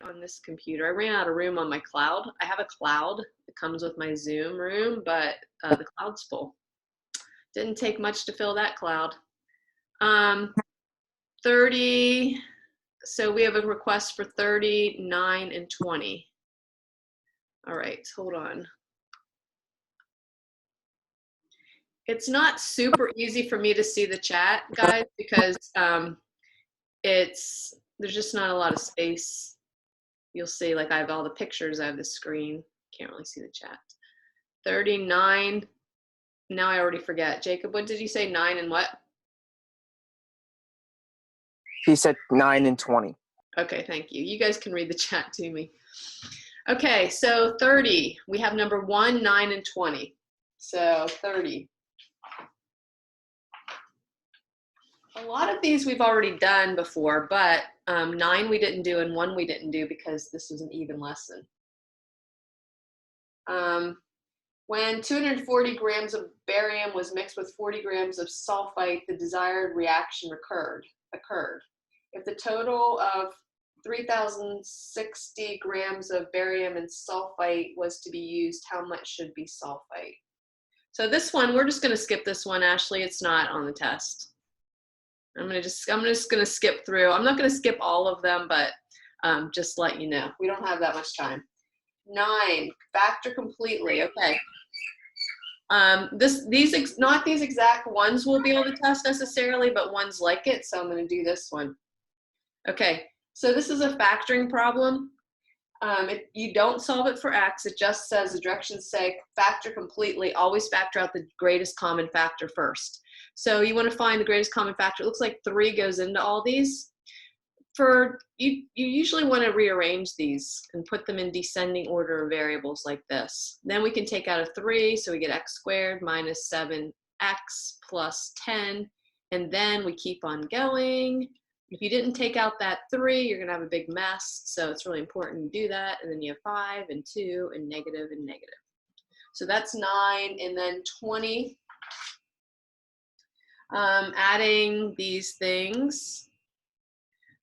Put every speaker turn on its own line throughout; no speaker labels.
on this computer. I ran out of room on my cloud. I have a cloud that comes with my Zoom room, but the cloud's full. Didn't take much to fill that cloud. 30, so we have a request for 30, 9, and 20. All right, hold on. It's not super easy for me to see the chat, guys, because there's just not a lot of space. You'll see, like, I have all the pictures, I have the screen. Can't really see the chat. 39. Now I already forget. Jacob, what did you say? 9 and what?
He said 9 and 20.
Okay, thank you. You guys can read the chat to me. Okay, so 30. We have number 1, 9, and 20. So 30. A lot of these we've already done before, but 9 we didn't do and 1 we didn't do because this was an even lesson. When 240 grams of barium was mixed with 40 grams of sulfite, the desired reaction occurred. If the total of 3,060 grams of barium and sulfite was to be used, how much should be sulfite? So this one, we're just going to skip this one, Ashley. It's not on the test. I'm just going to skip through. I'm not going to skip all of them, but just let you know. We don't have that much time. 9, factor completely. Okay. Not these exact ones will be on the test necessarily, but ones like it. So I'm going to do this one. Okay. So this is a factoring problem. You don't solve it for X. It just says the directions say factor completely. Always factor out the greatest common factor first. So you want to find the greatest common factor. It looks like 3 goes into all these. You usually want to rearrange these and put them in descending order of variables like this. Then we can take out a 3, so we get x squared minus 7x plus 10, and then we keep on going. If you didn't take out that 3, you're going to have a big mess, so it's really important to do that. And then you have 5 and 2 and negative and negative. So that's 9, and then 20. Adding these things.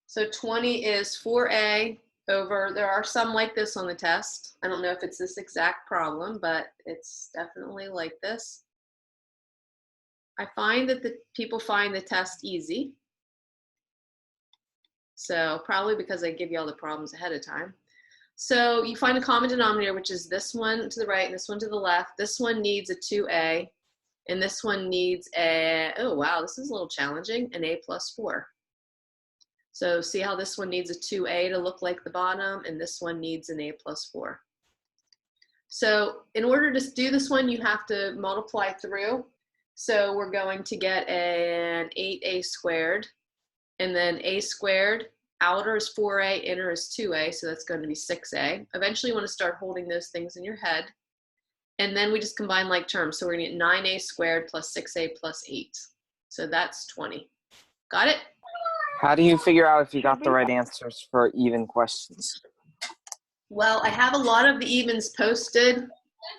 So 20 is 4a over, there are some like this on the test. I don't know if it's this exact problem, but it's definitely like this. I find that the people find the test easy. So probably because I give you all the problems ahead of time. So you find a common denominator, which is this one to the right and this one to the left. This one needs a 2a, and this one needs a, oh wow, this is a little challenging, an a plus 4. So see how this one needs a 2a to look like the bottom, and this one needs an a plus 4. So in order to do this one, you have to multiply through. So we're going to get an 8a squared, and then a squared, outer is 4a, inner is 2a, so that's going to be 6a. Eventually you want to start holding those things in your head. And then we just combine like terms. So we're going to get 9a squared plus 6a plus 8. So that's 20. Got it?
How do you figure out if you got the right answers for even questions?
Well, I have a lot of the evens posted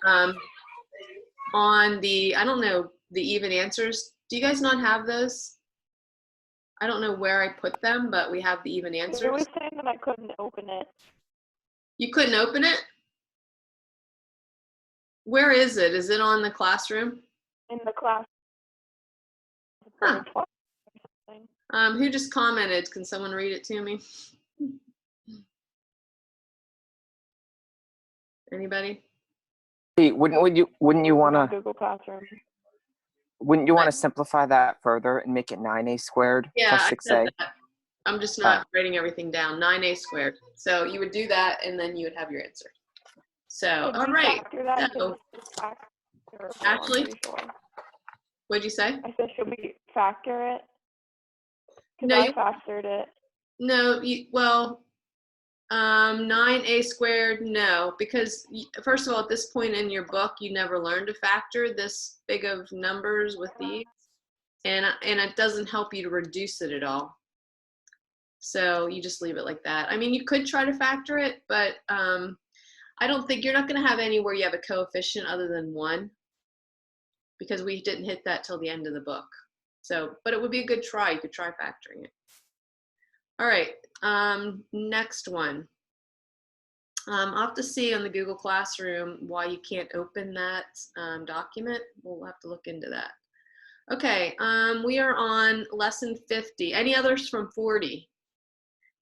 on the, I don't know, the even answers. Do you guys not have those? I don't know where I put them, but we have the even answers.
You were saying that I couldn't open it.
You couldn't open it? Where is it? Is it on the classroom?
In the class.
Huh. Who just commented? Can someone read it to me? Anybody?
Hey, wouldn't you want to
Google Classroom?
Wouldn't you want to simplify that further and make it 9a squared plus 6a?
I said that. I'm just not writing everything down. 9a squared. So you would do that, and then you would have your answer. So, all right. So, Ashley, what'd you say?
I said, should we factor it?
No,
I factored it.
No, well, 9a squared, no, because first of all, at this point in your book, you never learned to factor this big of numbers with these, and it doesn't help you to reduce it at all. So you just leave it like that. I mean, you could try to factor it, but I don't think you're not going to have any where you have a coefficient other than 1, because we didn't hit that till the end of the book. So, but it would be a good try. You could try factoring it. All right, next one. I'll have to see on the Google Classroom why you can't open that document. We'll have to look into that. Okay, we are on lesson 50. Any others from 40?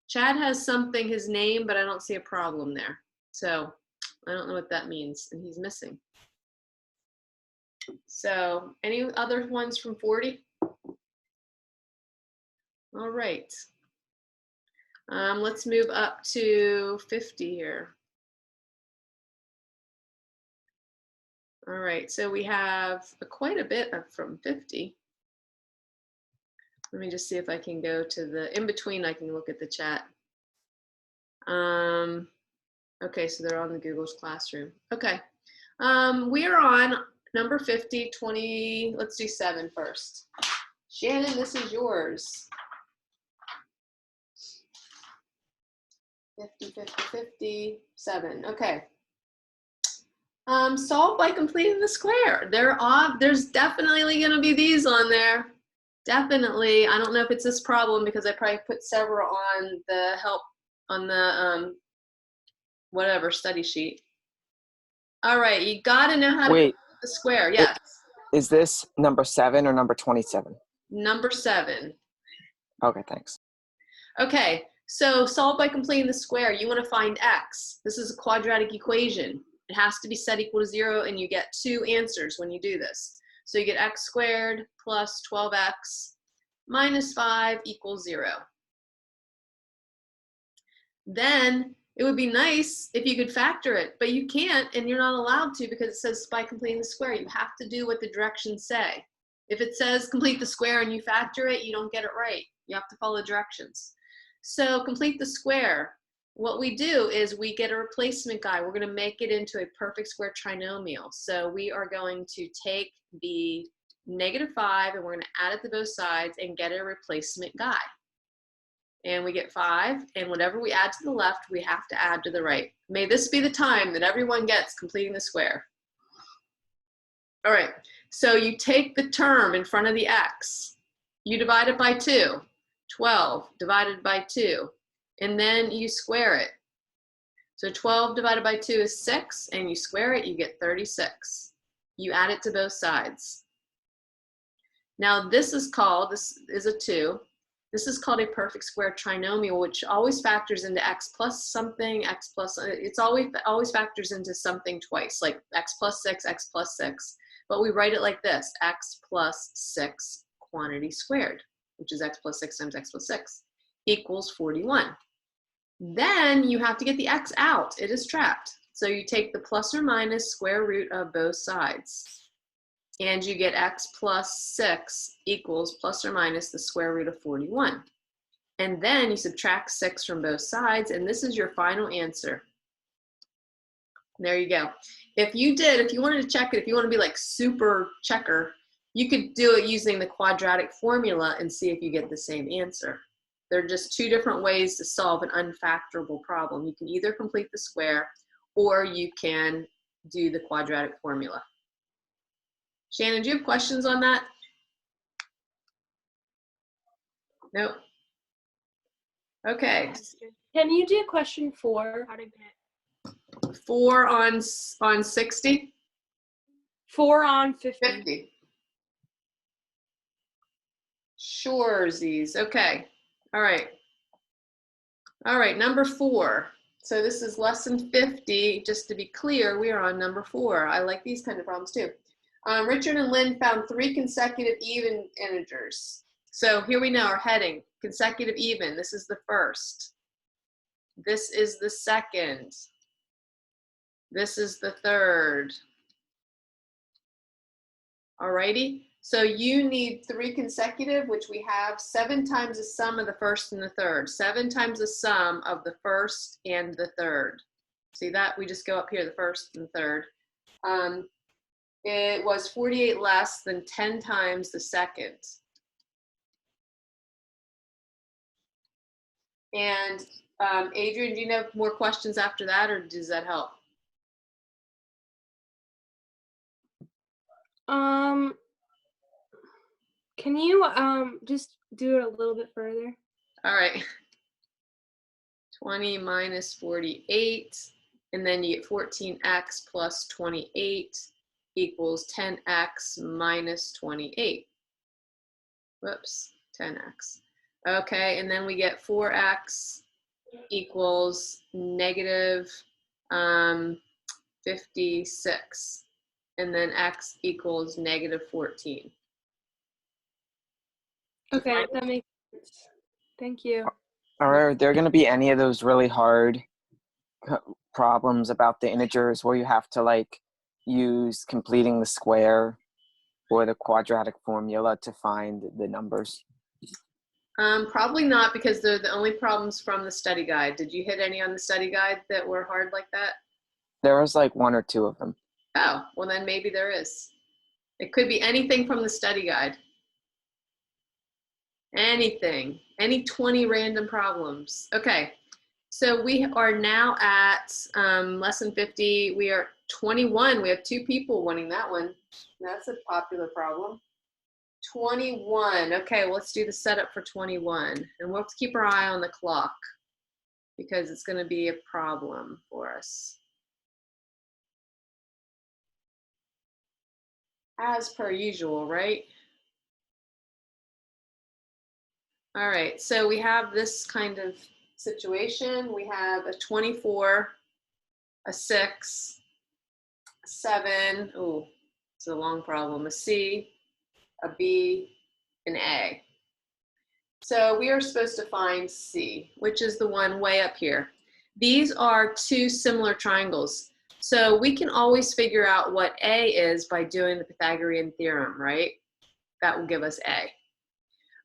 Chad has something, his name, but I don't see a problem there. So I don't know what that means, and he's missing. So any other ones from 40? All right. Let's move up to 50 here. All right, so we have quite a bit from 50. Let me just see if I can go to the, in between I can look at the chat. Okay, so they're on the Google's Classroom. Okay, we are on number 50, 20, let's do 7 first. Shannon, this is yours. 50, 50, 50, 7, okay. Solve by completing the square. There's definitely gonna be these on there. Definitely, I don't know if it's this problem because I probably put several on the help, on the whatever study sheet. All right, you gotta know how to complete the square, yes.
Is this number 7 or number 27?
Number 7.
Okay, thanks.
Okay, so solve by completing the square. You wanna find x. This is a quadratic equation. It has to be set equal to 0 and you get 2 answers when you do this. So you get x squared plus 12x minus 5 equals 0. Then it would be nice if you could factor it, but you can't and you're not allowed to because it says by completing the square. You have to do what the directions say. If it says complete the square and you factor it, you don't get it right. You have to follow the directions. So complete the square. What we do is we get a replacement guy. We're going to make it into a perfect square trinomial. So we are going to take the -5 and we're going to add it to both sides and get a replacement guy. And we get 5, and whatever we add to the left, we have to add to the right. May this be the time that everyone gets completing the square. All right, so you take the term in front of the x, you divide it by 2, 12 divided by 2, and then you square it. So 12 divided by 2 is 6, and you square it, you get 36. You add it to both sides. Now this is a 2. This is called a perfect square trinomial, which always factors into x plus something, x plus, it's always factors into something twice, like x plus 6, x plus 6. But we write it like this, x plus 6 quantity squared, which is x plus 6 times x plus 6, equals 41. Then you have to get the x out. It is trapped. So you take the plus or minus square root of both sides. And you get x plus 6 equals plus or minus the square root of 41. And then you subtract 6 from both sides, and this is your final answer. There you go. If you wanted to check it, if you want to be like super checker, you could do it using the quadratic formula and see if you get the same answer. They're just 2 different ways to solve an unfactorable problem. You can either complete the square or you can do the quadratic formula. Shannon, do you have questions on that? Nope. Okay.
Can you do question 4?
4 on 60?
4 on 50.
50. Sure, Z's. Okay. All right. All right, number 4. So this is lesson 50. Just to be clear, we are on number 4. I like these kind of problems too. Richard and Lynn found 3 consecutive even integers. So here we know our heading, consecutive even. This is the first. This is the second. This is the third. Alrighty, so you need 3 consecutive, which we have 7 times the sum of the first and the third. 7 times the sum of the first and the third. See that? We just go up here, the first and third. It was 48 less than 10 times the second. And Adrian, do you have more questions after that, or does that help?
Can you just do it a little bit further?
All right. 20 minus 48 and then you get 14x plus 28 equals 10x minus 28. Whoops, 10x. Okay, and then we get 4x equals negative 56. And then x equals negative 14.
Okay, that makes sense. Thank you.
Are there going to be any of those really hard problems about the integers where you have to like use completing the square or the quadratic formula to find the numbers?
Probably not, because they're the only problems from the study guide. Did you hit any on the study guide that were hard like that?
There was like 1 or 2 of them.
Oh, well then maybe there is. It could be anything from the study guide. Anything, any 20 random problems. Okay, so we are now at lesson 50. We are 21. We have 2 people winning that one. That's a popular problem. 21. Okay, well, let's do the setup for 21. And we'll have to keep our eye on the clock because it's going to be a problem for us. As per usual, right? All right, so we have this kind of situation. We have a 24, a 6, a 7, oh, it's a long problem, a C, a B, an A. So we are supposed to find C, which is the one way up here. These are 2 similar triangles. So we can always figure out what A is by doing the Pythagorean theorem, right? That will give us A.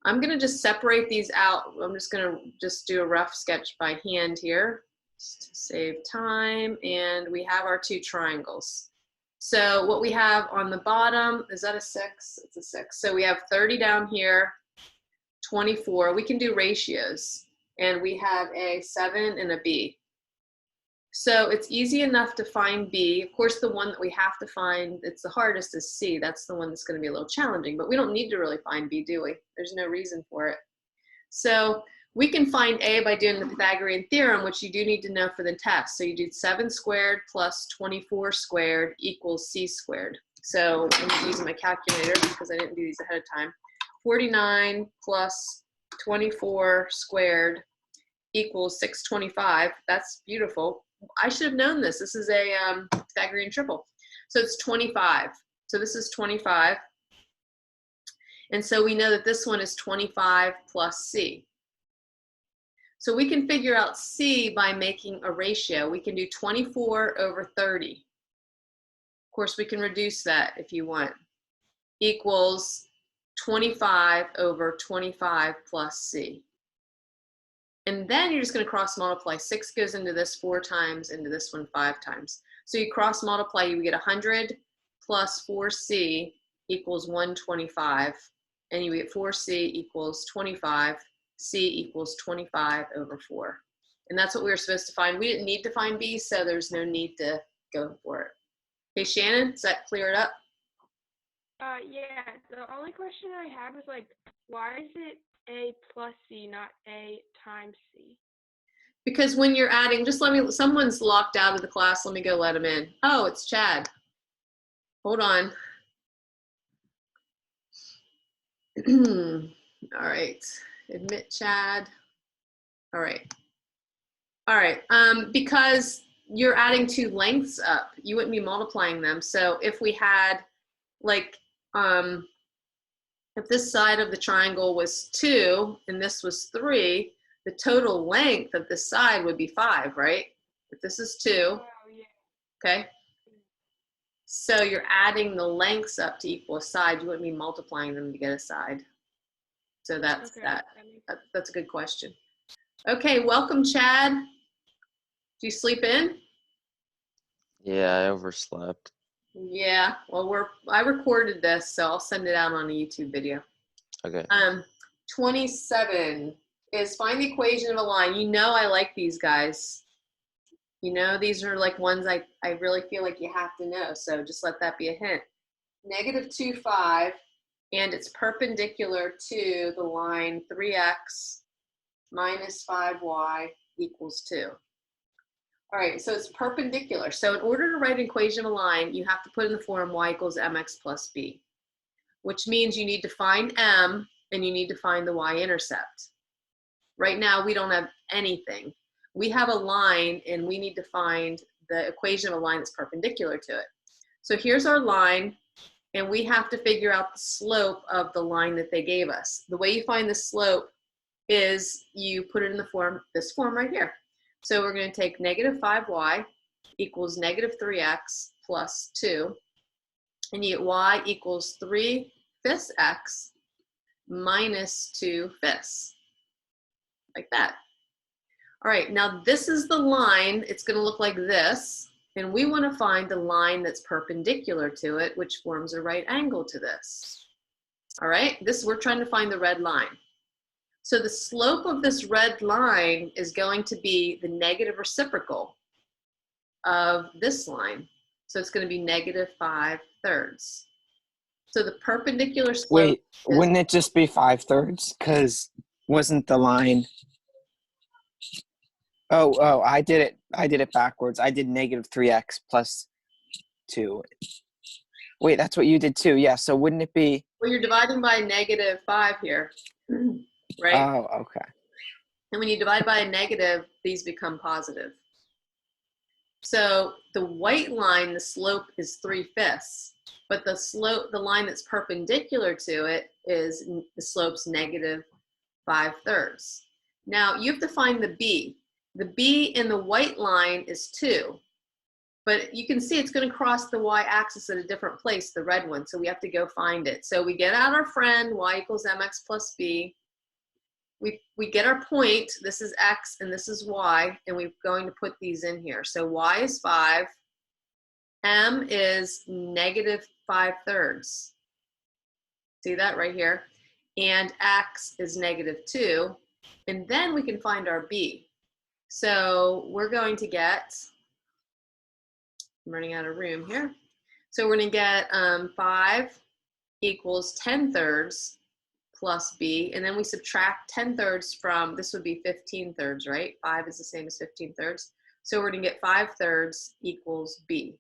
I'm going to just separate these out. I'm just going to just do a rough sketch by hand here just to save time. And we have our 2 triangles. So what we have on the bottom, is that a 6? It's a 6. So we have 30 down here, 24. We can do ratios. And we have a 7 and a B. So it's easy enough to find B. Of course, the one that we have to find, it's the hardest, is C. That's the one that's going to be a little challenging, but we don't need to really find B, do we? There's no reason for it. So we can find A by doing the Pythagorean theorem, which you do need to know for the test. So you do 7 squared plus 24 squared equals C squared. So I'm using my calculator because I didn't do these ahead of time. 49 plus 24 squared equals 625. That's beautiful. I should have known this. This is a Pythagorean triple. So it's 25. So this is 25. And so we know that this one is 25 plus C. So we can figure out C by making a ratio. We can do 24 over 30. Of course, we can reduce that if you want. Equals 25 over 25 plus C. And then you're just going to cross multiply. 6 goes into this 4 times, into this one 5 times. So you cross multiply, you get 100 plus 4C equals 125. And you get 4C equals 25. C equals 25 over 4. And that's what we were supposed to find. We didn't need to find B, so there's no need to go for it. Hey, Shannon, does that clear it up?
Yeah, the only question I had was like, why is it A plus C, not A times C?
Because when you're adding, just let me, someone's locked out of the class. Let me go let him in. Oh, it's Chad. Hold on. All right. Admit Chad. All right. All right. Because you're adding 2 lengths up, you wouldn't be multiplying them. So if we had like, if this side of the triangle was 2 and this was 3, the total length of this side would be 5, right? If this is 2,
Oh, yeah.
okay? So you're adding the lengths up to equal a side. You wouldn't be multiplying them to get a side. So that's
Okay,
that.
makes
That's a good question. Okay, welcome, Chad. Do you sleep in?
Yeah, I overslept.
Yeah, well, I recorded this, so I'll send it out on a YouTube video.
Okay.
27 is find the equation of a line. You know I like these guys. You know, these are like ones I really feel like you have to know, so just let that be a hint. -2, 5, and it's perpendicular to the line 3x minus 5y equals 2. All right, so it's perpendicular. So in order to write an equation of a line, you have to put in the form y equals mx plus b, which means you need to find m and you need to find the y-intercept. Right now, we don't have anything. We have a line and we need to find the equation of a line that's perpendicular to it. So here's our line, and we have to figure out the slope of the line that they gave us. The way you find the slope is you put it in the form, this form right here. So we're going to take negative 5y equals negative 3x plus 2, and you get y equals 3/5 x minus 2/5, like that. All right, now this is the line. It's going to look like this, and we want to find the line that's perpendicular to it, which forms a right angle to this. All right, we're trying to find the red line. So the slope of this red line is going to be the negative reciprocal of this line. So it's going to be negative 5/3. So the perpendicular slope.
Wait, wouldn't it just be 5/3? Because wasn't the line? Oh, I did it backwards. I did negative 3x plus 2. Wait, that's what you did too. Yeah. So wouldn't it be?
Well, you're dividing by negative 5 here, right?
Oh, okay.
And when you divide by a negative, these become positive. So the white line, the slope is 3/5, but the line that's perpendicular to it is the slope's negative 5/3. Now you have to find the b. The b in the white line is 2, but you can see it's going to cross the y-axis at a different place, the red one, so we have to go find it. So we get out our friend, y equals mx plus b. We get our point, this is x and this is y, and we're going to put these in here. So y is 5, m is negative 5/3. See that right here? And x is negative 2, and then we can find our b. So we're going to get, I'm running out of room here. So we're going to get 5 equals 10/3 plus b, and then we subtract 10/3 from, this would be 15/3, right? 5 is the same as 15/3. So we're going to get 5/3 equals b.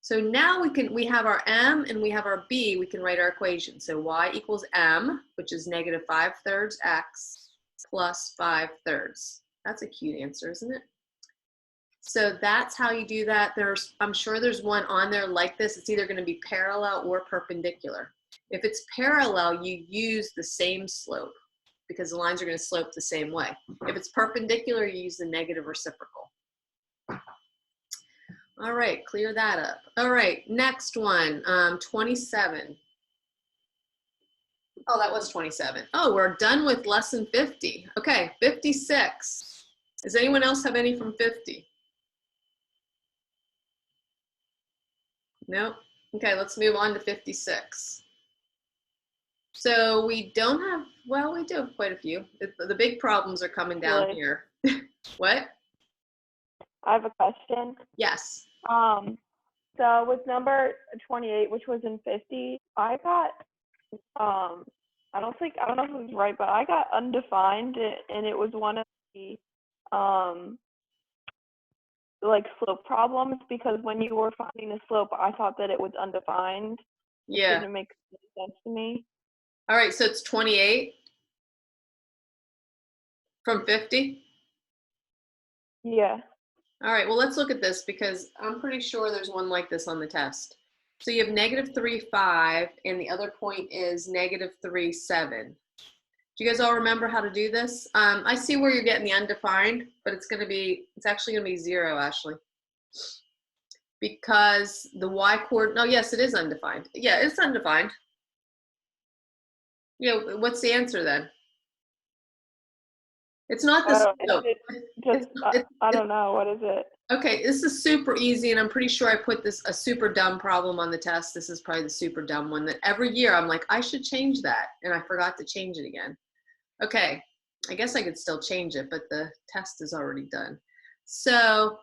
So now we have our m and we have our b, we can write our equation. So y equals m, which is negative 5/3 x plus 5/3. That's a cute answer, isn't it? So that's how you do that. I'm sure there's one on there like this. It's either going to be parallel or perpendicular. If it's parallel, you use the same slope because the lines are going to slope the same way. If it's perpendicular, you use the negative reciprocal. All right, clear that up. All right, next one, 27. Oh, that was 27. Oh, we're done with lesson 50. Okay, 56. Does anyone else have any from 50? Nope. Okay, let's move on to 56. So we don't have, well, we do have quite a few. The big problems are coming down
Really?
here. What?
I have a question.
Yes.
So with number 28, which was in 50, I got, I don't know if it was right, but I got undefined, and it was one of the, like slope problems, because when you were finding the slope, I thought that it was undefined. It
Yeah.
didn't make sense to me.
All right, so it's 28 from 50?
Yeah.
All right, well, let's look at this because I'm pretty sure there's one like this on the test. So you have negative 3, 5, and the other point is negative 3, 7. Do you guys all remember how to do this? I see where you're getting the undefined, but it's actually gonna be 0, Ashley. Because the y coordinate, no, yes, it is undefined. Yeah, it's undefined. Yeah, what's the answer then? It's not the slope.
I don't know, what is it?
Okay, this is super easy, and I'm pretty sure I put a super dumb problem on the test. This is probably the super dumb one that every year I'm like, I should change that, and I forgot to change it again. Okay, I guess I could still change it, but the test is already done. So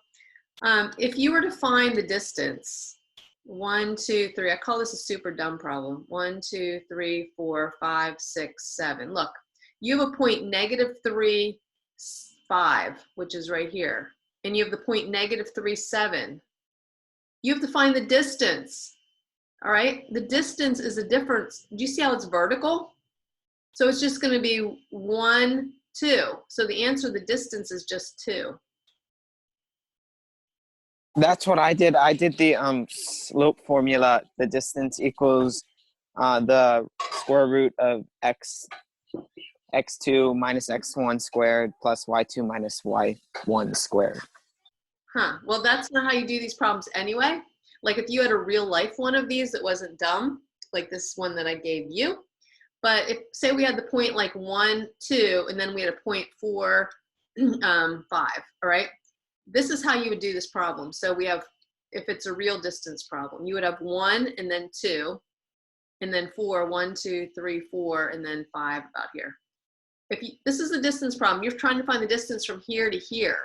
if you were to find the distance, 1, 2, 3, I call this a super dumb problem. 1, 2, 3, 4, 5, 6, 7. Look, you have a point negative 3, 5, which is right here. and you have the point -3.7. You have to find the distance. All right, the distance is a difference. Do you see how it's vertical? So it's just going to be 1, 2. So the answer, the distance is just 2.
That's what I did. I did the slope formula. The distance equals the square root of x2 minus x1 squared plus y2 minus y1 squared.
Huh, well, that's not how you do these problems anyway. Like if you had a real life one of these that wasn't dumb, like this one that I gave you, but if, say we had the point like 1, 2, and then we had a point 4, 5, all right? This is how you would do this problem. So we have, if it's a real distance problem, you would have 1 and then 2, and then 4, 1, 2, 3, 4, and then 5 about here. If you, this is a distance problem, you're trying to find the distance from here to here.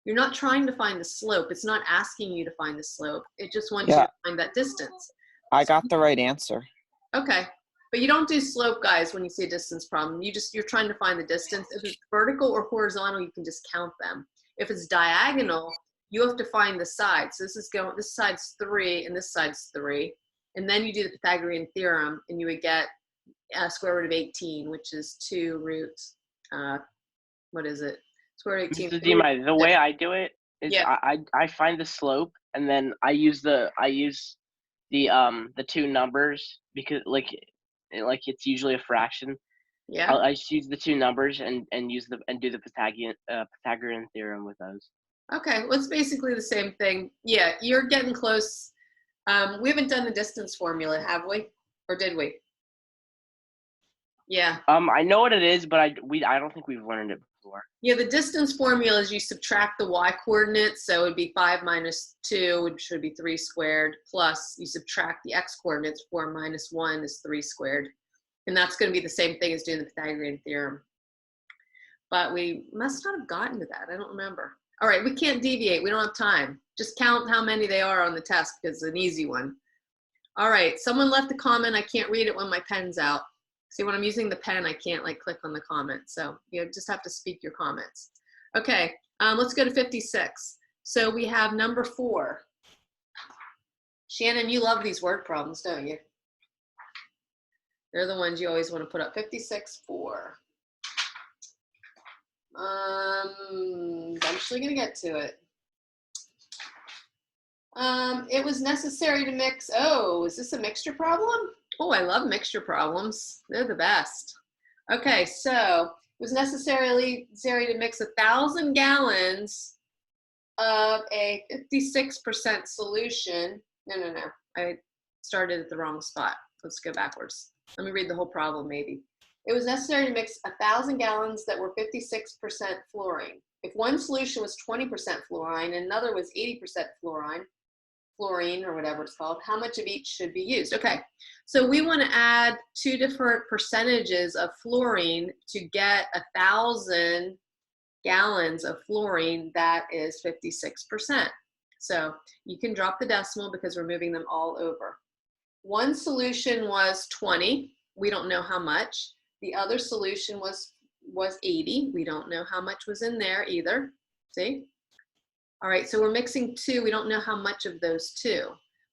You're not trying to find the slope. It's not asking you to find the slope. It just wants you to find that distance.
I got the right answer.
Okay, but you don't do slope, guys, when you see a distance problem. You're trying to find the distance. If it's vertical or horizontal, you can just count them. If it's diagonal, you have to find the side. So this side's 3 and this side's 3. And then you do the Pythagorean theorem and you would get square root of 18, which is 2 roots, what is it? Square root of 18.
Mrs. Demai, the way I do it is I find the slope and then I use the two numbers because like it's usually a fraction.
Yeah.
I just use the two numbers and do the Pythagorean theorem with those.
Okay, well, it's basically the same thing. Yeah, you're getting close. We haven't done the distance formula, have we? Or did we? Yeah.
I know what it is, but I don't think we've learned it before.
Yeah, the distance formula is you subtract the y coordinates, so it would be 5 minus 2, which would be 3 squared, plus you subtract the x coordinates, 4 minus 1 is 3 squared. And that's going to be the same thing as doing the Pythagorean theorem. But we must not have gotten to that. I don't remember. All right, we can't deviate. We don't have time. Just count how many they are on the test because it's an easy one. All right, someone left a comment. I can't read it when my pen's out. See, when I'm using the pen, I can't like click on the comment. So you just have to speak your comments. Okay, let's go to 56. So we have number 4. Shannon, you love these word problems, don't you? They're the ones you always want to put up. 56, 4. I'm actually going to get to it. It was necessary to mix. Oh, is this a mixture problem? Oh, I love mixture problems. They're the best. Okay, so it was necessary to mix 1,000 gallons of a 56% solution. No. I started at the wrong spot. Let's go backwards. Let me read the whole problem maybe. It was necessary to mix 1,000 gallons that were 56% fluorine. If one solution was 20% fluorine and another was 80% fluorine or whatever it's called, how much of each should be used? Okay, so we want to add 2 different percentages of fluorine to get 1,000 gallons of fluorine that is 56%. So you can drop the decimal because we're moving them all over. One solution was 20. We don't know how much. The other solution was 80. We don't know how much was in there either. See? All right, so we're mixing 2. We don't know how much of those 2.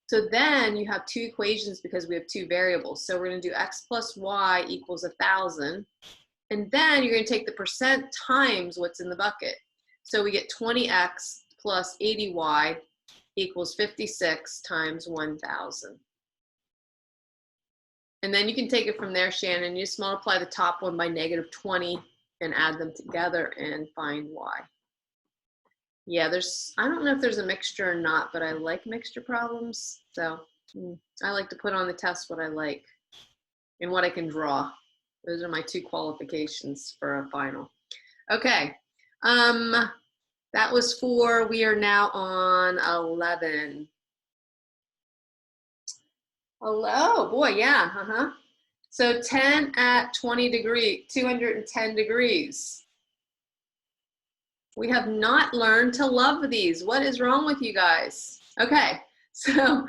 So then you have 2 equations because we have 2 variables. So we're going to do x plus y equals 1,000. And then you're going to take the percent times what's in the bucket. So we get 20x plus 80y equals 56 times 1,000. And then you can take it from there, Shannon. You just multiply the top one by -20 and add them together and find y. Yeah, I don't know if there's a mixture or not, but I like mixture problems. So I like to put on the test what I like and what I can draw. Those are my 2 qualifications for a final. Okay, that was 4. We are now on 11. Hello, boy, yeah, So 10 at 20 degrees, 210 degrees. We have not learned to love these. What is wrong with you guys? Okay, so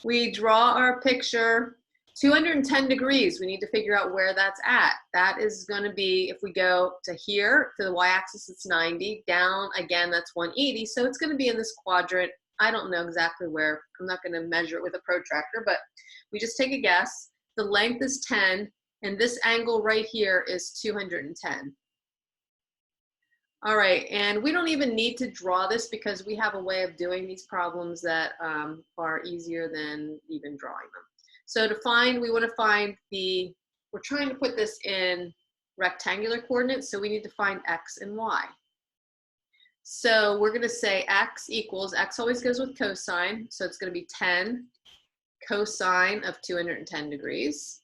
we draw our picture. 210 degrees, we need to figure out where that's at. That is going to be, if we go to here, to the y-axis, it's 90. Down, again, that's 180. So it's going to be in this quadrant. I don't know exactly where. I'm not going to measure it with a protractor, but we just take a guess. The length is 10, and this angle right here is 210. All right, and we don't even need to draw this because we have a way of doing these problems that are easier than even drawing them. So to find, we want to find we're trying to put this in rectangular coordinates, so we need to find x and y. So we're going to say x equals, x always goes with cosine, so it's going to be 10 cosine of 210 degrees,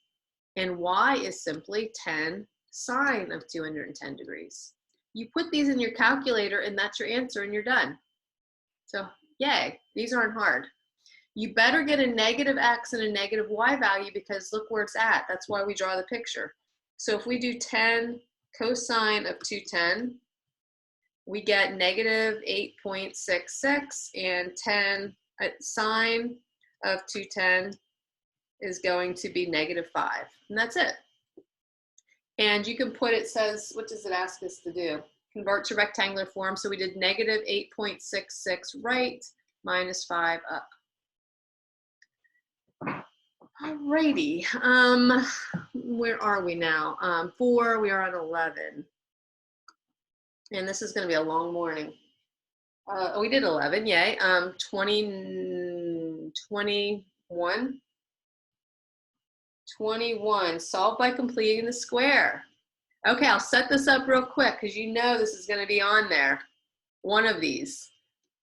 and y is simply 10 sine of 210 degrees. You put these in your calculator and that's your answer and you're done. So yay, these aren't hard. You better get a negative x and a negative y value because look where it's at. That's why we draw the picture. So if we do 10 cosine of 210, we get negative 8.66, and 10 sine of 210 is going to be negative 5. And that's it. And you can put, it says, what does it ask us to do? Convert to rectangular form. So we did negative 8.66 right, minus 5 up. Alrighty, where are we now? 4, we are on 11. And this is gonna be a long morning. We did 11, yay. 21, solve by completing the square. Okay, I'll set this up real quick because you know this is gonna be on there, one of these.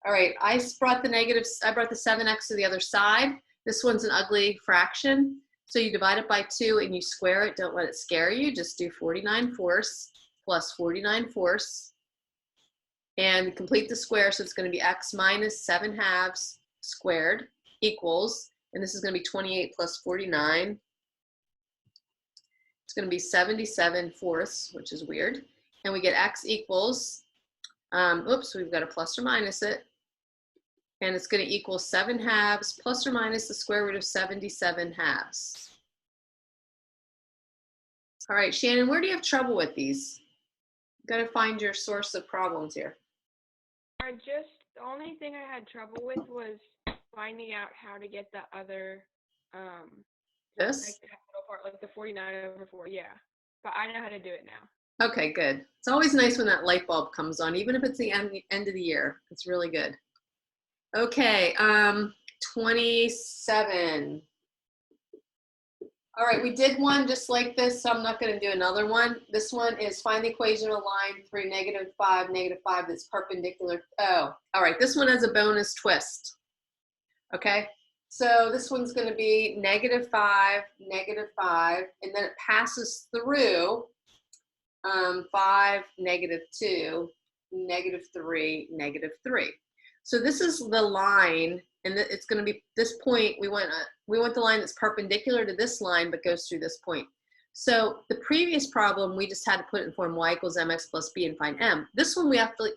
All right, I brought the 7x to the other side. This one's an ugly fraction, so you divide it by 2 and you square it. Don't let it scare you. Just do 49/4 plus 49/4 and complete the square. So it's going to be x minus 7/2 squared equals, and this is going to be 28 plus 49. It's going to be 77/4, which is weird. And we get x equals, oops, we've got to plus or minus it. And it's going to equal 7/2 plus or minus the square root of 77/2. All right, Shannon, where do you have trouble with these? You've got to find your source of problems here.
The only thing I had trouble with was finding out how to get the other,
This?
like the capital part, like the 49/4, yeah. But I know how to do it now.
Okay, good. It's always nice when that light bulb comes on, even if it's the end of the year. It's really good. Okay, 27. All right, we did one just like this, so I'm not going to do another one. This one is find the equation of a line through -5 that's perpendicular. Oh, all right, this one has a bonus twist. Okay, so this one's going to be -5, -5, and then it passes through 5, -2, -3, -3. So this is the line, and it's going to be this point. We want the line that's perpendicular to this line but goes through this point. So the previous problem, we just had to put it in form y equals mx plus b and find m. This one we have to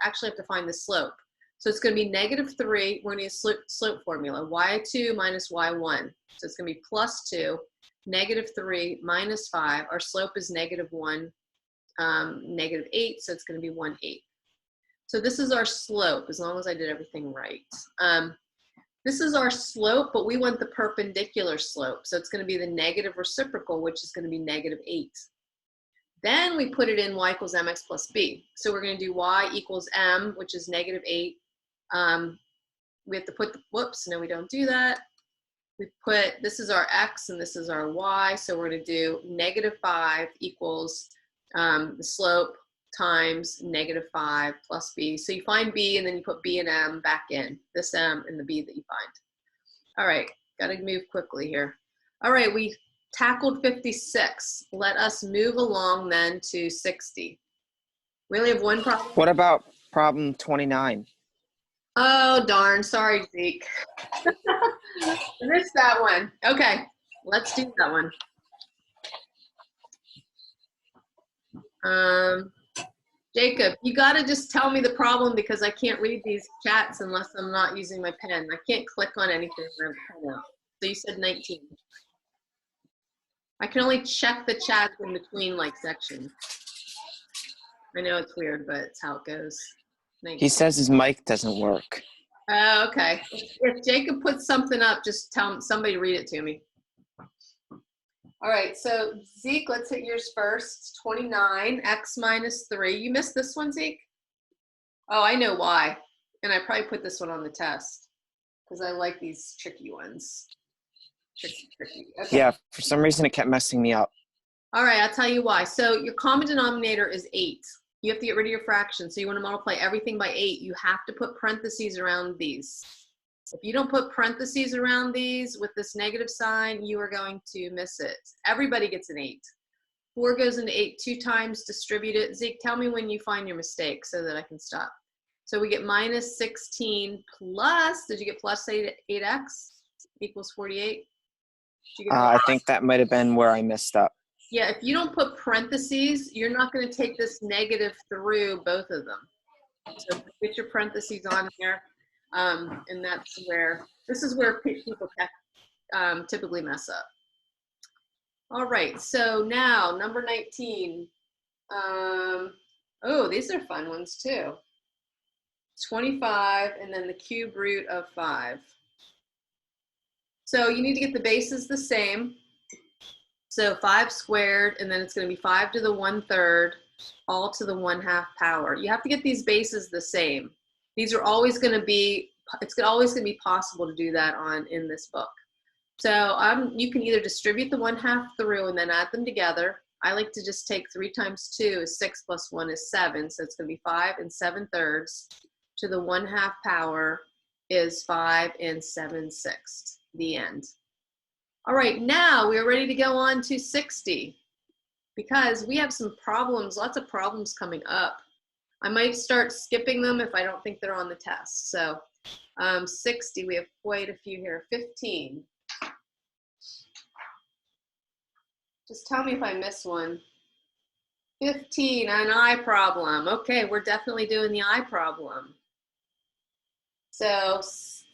actually have to find the slope. So it's going to be -3. We're going to use slope formula, y2 minus y1. So it's going to be +2, -3 minus 5. Our slope is -1, -8, so it's going to be 1/8. So this is our slope, as long as I did everything right. This is our slope, but we want the perpendicular slope. So it's going to be the negative reciprocal, which is going to be -8. Then we put it in y equals mx plus b. So we're going to do y equals m, which is -8. We have to put the, whoops, no, we don't do that. We put, this is our x and this is our y. So we're going to do -5 equals the slope times -5 plus b. So you find b and then you put b and m back in, this m and the b that you find. All right, got to move quickly here. All right, we tackled 56. Let us move along then to 60. We only have one problem.
What about problem 29?
Oh, darn. Sorry, Zeke. I missed that one. Okay, let's do that one. Jacob, you got to just tell me the problem because I can't read these chats unless I'm not using my pen. I can't click on anything when I have the pen out. So you said 19. I can only check the chats in between like sections. I know it's weird, but it's how it goes. Thanks.
He says his mic doesn't work.
Oh, okay. If Jacob puts something up, just tell somebody to read it to me. All right, so Zeke, let's hit yours first. 29, x minus 3. You missed this one, Zeke? Oh, I know why. And I probably put this one on the test because I like these tricky ones. Tricky. Okay.
Yeah, for some reason it kept messing me up.
All right, I'll tell you why. So your common denominator is 8. You have to get rid of your fraction. So you want to multiply everything by 8. You have to put parentheses around these. If you don't put parentheses around these with this negative sign, you are going to miss it. Everybody gets an 8. 4 goes into 8 2 times, distribute it. Zeke, tell me when you find your mistake so that I can stop. So we get minus 16 plus, did you get plus 8x equals 48? Did you get
I think that might have been where I messed up.
Yeah, if you don't put parentheses, you're not going to take this negative through both of them. So get your parentheses on here, and that's where, this is where people typically mess up. All right, so now number 19. Oh, these are fun ones too. 25 and then the cube root of 5. So you need to get the bases the same. So 5 squared, and then it's going to be 5 to the 1/3, all to the 1/2 power. You have to get these bases the same. These are always going to be, it's always going to be possible to do that in this book. So you can either distribute the 1/2 through and then add them together. I like to just take 3 times 2 is 6 plus 1 is 7. So it's going to be 5 7/3 to the 1/2 power is 5 7/6. The end. All right, now we're ready to go on to 60 because we have some problems, lots of problems coming up. I might start skipping them if I don't think they're on the test. So 60, we have quite a few here. 15. Just tell me if I miss one. 15, an I problem. Okay, we're definitely doing the I problem. So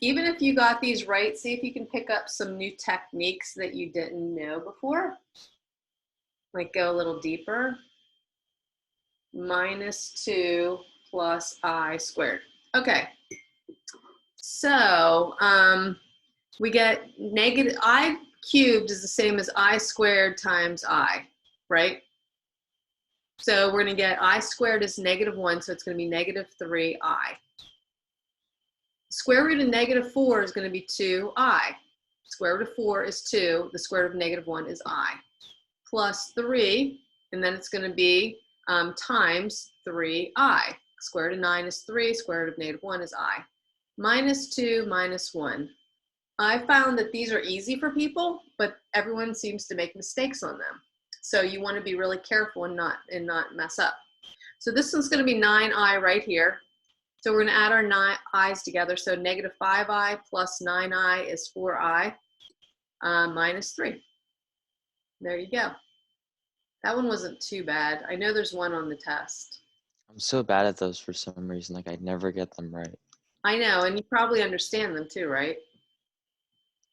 even if you got these right, see if you can pick up some new techniques that you didn't know before. Like go a little deeper. -2 plus I squared. Okay. So we get negative, I cubed is the same as I squared times I, right? So we're going to get I squared is -1, so it's going to be -3I. Square root of -4 is going to be 2I. Square root of 4 is 2. The square root of -1 is I. Plus 3, and then it's going to be times 3I. Square root of 9 is 3. Square root of -1 is I. -2 minus 1. I found that these are easy for people, but everyone seems to make mistakes on them. So you want to be really careful and not mess up. So this one's going to be 9I right here. So we're going to add our 9 i's together. So -5I plus 9I is 4I minus 3. There you go. That one wasn't too bad. I know there's one on the test.
I'm so bad at those for some reason. Like I never get them right.
I know, and you probably understand them too, right?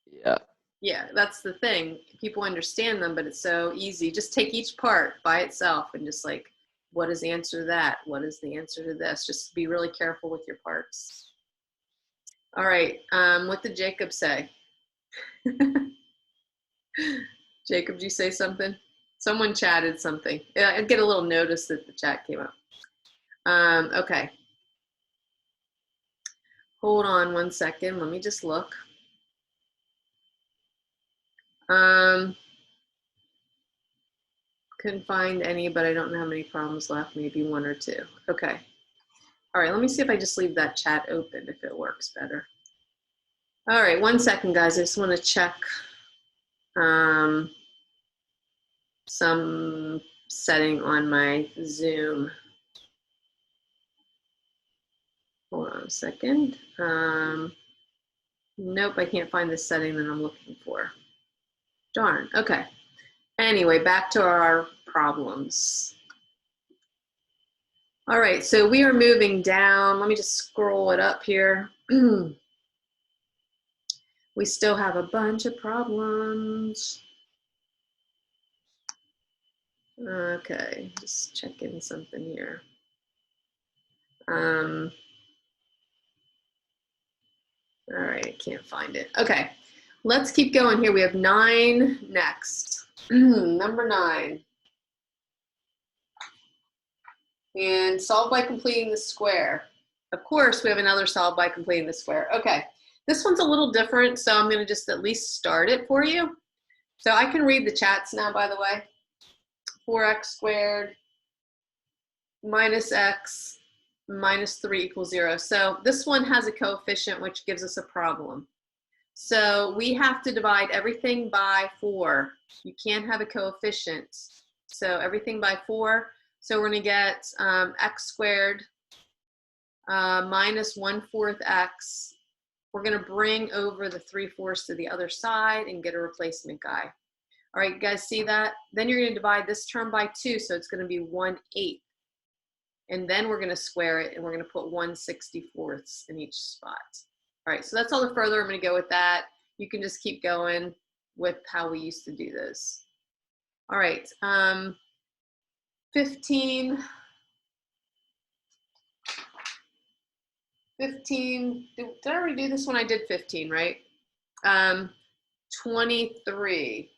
Yeah.
Yeah, that's the thing. People understand them, but it's so easy. Just take each part by itself and just like, what is the answer to that? What is the answer to this? Just be really careful with your parts. All right, what did Jacob say? Jacob, did you say something? Someone chatted something. Yeah, I get a little notice that the chat came up. Okay. Hold on one second. Let me just look. Couldn't find any, but I don't know how many problems left. Maybe 1 or 2. Okay. All right, let me see if I just leave that chat open, if it works better. All right, 1 second, guys. I just want to check some setting on my Zoom. Hold on a second. Nope, I can't find the setting that I'm looking for. Darn, okay. Anyway, back to our problems. All right, so we are moving down. Let me just scroll it up here. We still have a bunch of problems. Okay, just checking something here. All right, I can't find it. Okay, let's keep going here. We have 9 next. Number 9. And solve by completing the square. Of course, we have another solve by completing the square. Okay, this one's a little different, so I'm gonna just at least start it for you. So I can read the chats now, by the way. 4x squared minus x minus 3 equals 0. So this one has a coefficient which gives us a problem. So we have to divide everything by 4. You can't have a coefficient. So everything by 4. So we're going to get x squared minus 1/4 x. We're going to bring over the 3/4 to the other side and get a replacement guy. All right, you guys see that? Then you're going to divide this term by 2, so it's going to be 1/8. And then we're going to square it, and we're going to put 1/64 in each spot. All right, so that's all the further I'm going to go with that. You can just keep going with how we used to do this. All right, 15. Did I already do this one? I did 15, right? 23.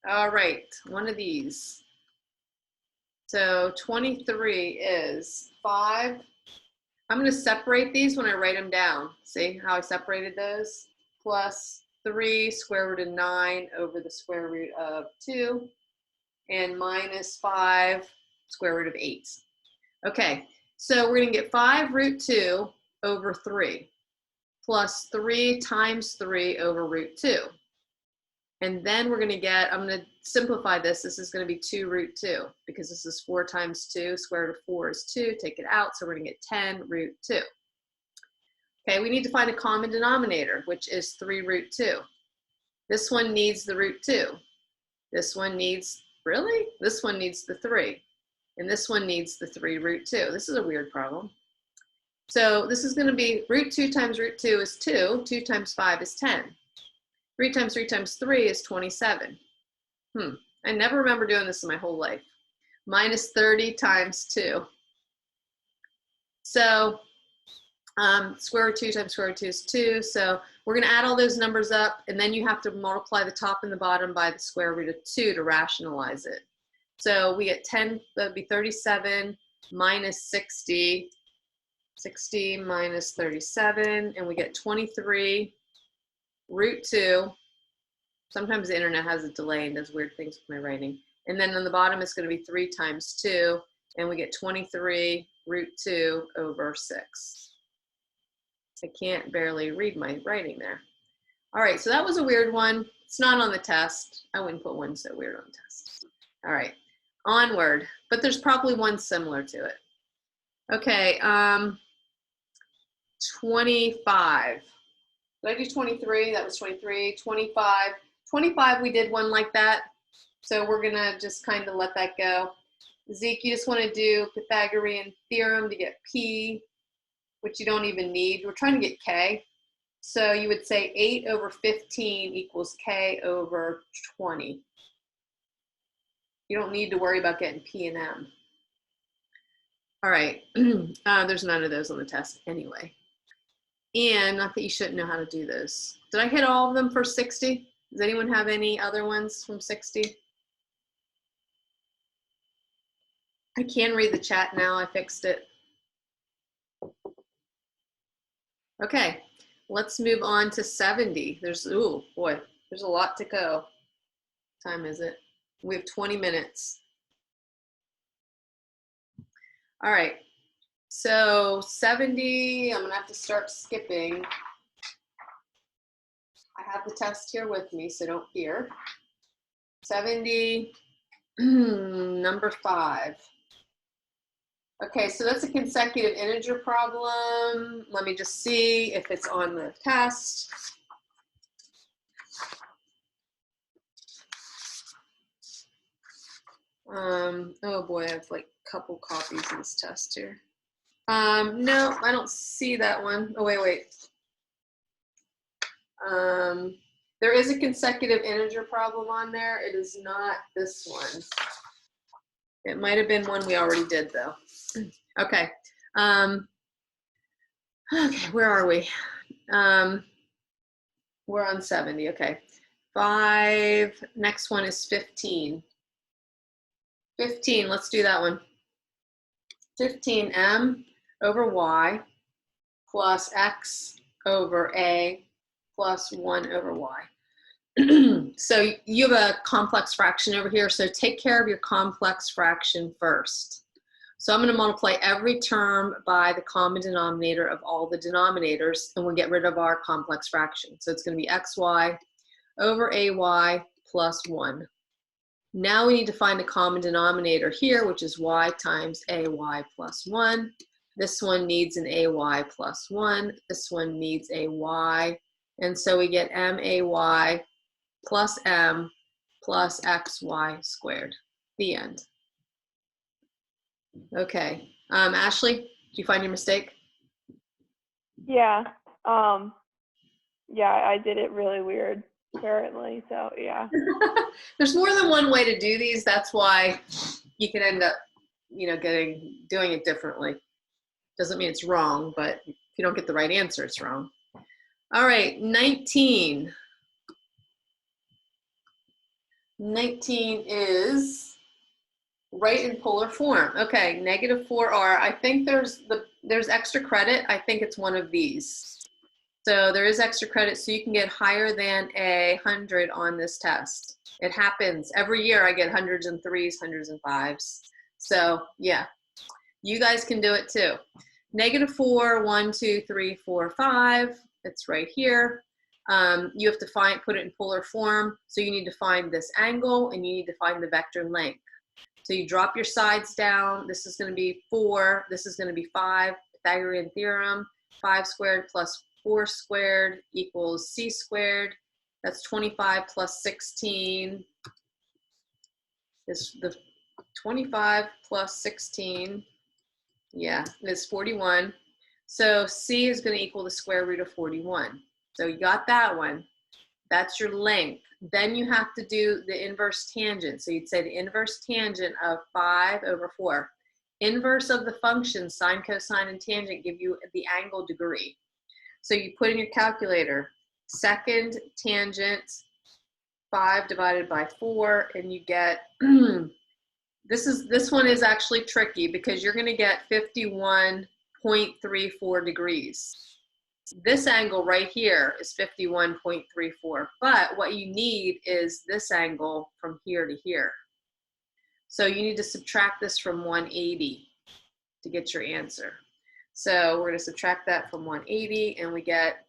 All right, one of these. So 23 is 5. I'm going to separate these when I write them down. See how I separated those? Plus 3 square root of 9 over the square root of 2 and minus 5 square root of 8. Okay, so we're going to get 5 root 2 over 3 plus 3 times 3 over root 2. And then we're going to get, I'm going to simplify this. This is going to be 2 root 2 because this is 4 times 2. Square root of 4 is 2. Take it out. So we're going to get 10 root 2. Okay, we need to find a common denominator, which is 3 root 2. This one needs the root 2. This one needs, really? This one needs the 3. And this one needs the 3 root 2. This is a weird problem. So this is going to be root 2 times root 2 is 2. 2 times 5 is 10. 3 times 3 times 3 is 27. I never remember doing this in my whole life. Minus 30 times 2. So square root 2 times square root 2 is 2. So we're going to add all those numbers up, and then you have to multiply the top and the bottom by the square root of 2 to rationalize it. So we get 10, that would be 37 minus 60. 60 minus 37, and we get 23 root 2. Sometimes the internet has a delay and does weird things with my writing. And then on the bottom, it's going to be 3 times 2, and we get 23 root 2 over 6. I can't barely read my writing there. All right, so that was a weird one. It's not on the test. I wouldn't put one so weird on the test. All right, onward. But there's probably one similar to it. Okay, 25. Did I do 23? That was 23. 25. 25, we did one like that. So we're going to just kind of let that go. Zeke, you just want to do Pythagorean theorem to get P, which you don't even need. We're trying to get K. So you would say 8 over 15 equals K over 20. You don't need to worry about getting P and M. All right. There's none of those on the test anyway. And not that you shouldn't know how to do those. Did I hit all of them for 60? Does anyone have any other ones from 60? I can read the chat now. I fixed it. Okay, let's move on to 70. There's, ooh, boy, there's a lot to go. What time is it? We have 20 minutes. All right, so 70, I'm gonna have to start skipping. I have the test here with me, so don't fear. 70, number 5. Okay, so that's a consecutive integer problem. Let me just see if it's on the test. Oh boy, I have like a couple copies of this test here. No, I don't see that one. Oh, wait. There is a consecutive integer problem on there. It is not this one. It might have been one we already did though. Okay. Okay, where are we? We're on 70, okay. 5, next one is 15. 15, let's do that one. 15m over y plus x over a plus 1 over y. So you have a complex fraction over here, so take care of your complex fraction first. So I'm going to multiply every term by the common denominator of all the denominators, and we'll get rid of our complex fraction. So it's going to be xy over ay plus 1. Now we need to find the common denominator here, which is y times ay plus 1. This one needs an ay plus 1. This one needs a y. And so we get may plus m plus xy squared. The end. Okay. Ashley, did you find your mistake?
Yeah. Yeah, I did it really weird, apparently. So yeah.
There's more than one way to do these. That's why you can end up, you know, doing it differently. Doesn't mean it's wrong, but if you don't get the right answer, it's wrong. All right, 19. 19 is right in polar form. Okay, negative 4r. I think there's extra credit. I think it's one of these. So there is extra credit, so you can get higher than 100 on this test. It happens. Every year I get hundreds and threes, hundreds and fives. So yeah, you guys can do it too. Negative 4, 1, 2, 3, 4, 5. It's right here. You have to put it in polar form. So you need to find this angle and you need to find the vector length. So you drop your sides down. This is going to be 4. This is going to be 5. Pythagorean theorem. 5 squared plus 4 squared equals c squared. That's 25 plus 16 is the 25 plus 16. Yeah, it's 41. So c is going to equal the square root of 41. So you got that one. That's your length. Then you have to do the inverse tangent. So you'd say the inverse tangent of 5 over 4. Inverse of the function, sine, cosine, and tangent give you the angle degree. So you put in your calculator, second tangent, 5 divided by 4, and you get, this one is actually tricky because you're going to get 51.34 degrees. This angle right here is 51.34, but what you need is this angle from here to here. So you need to subtract this from 180 to get your answer. So we're going to subtract that from 180 and we get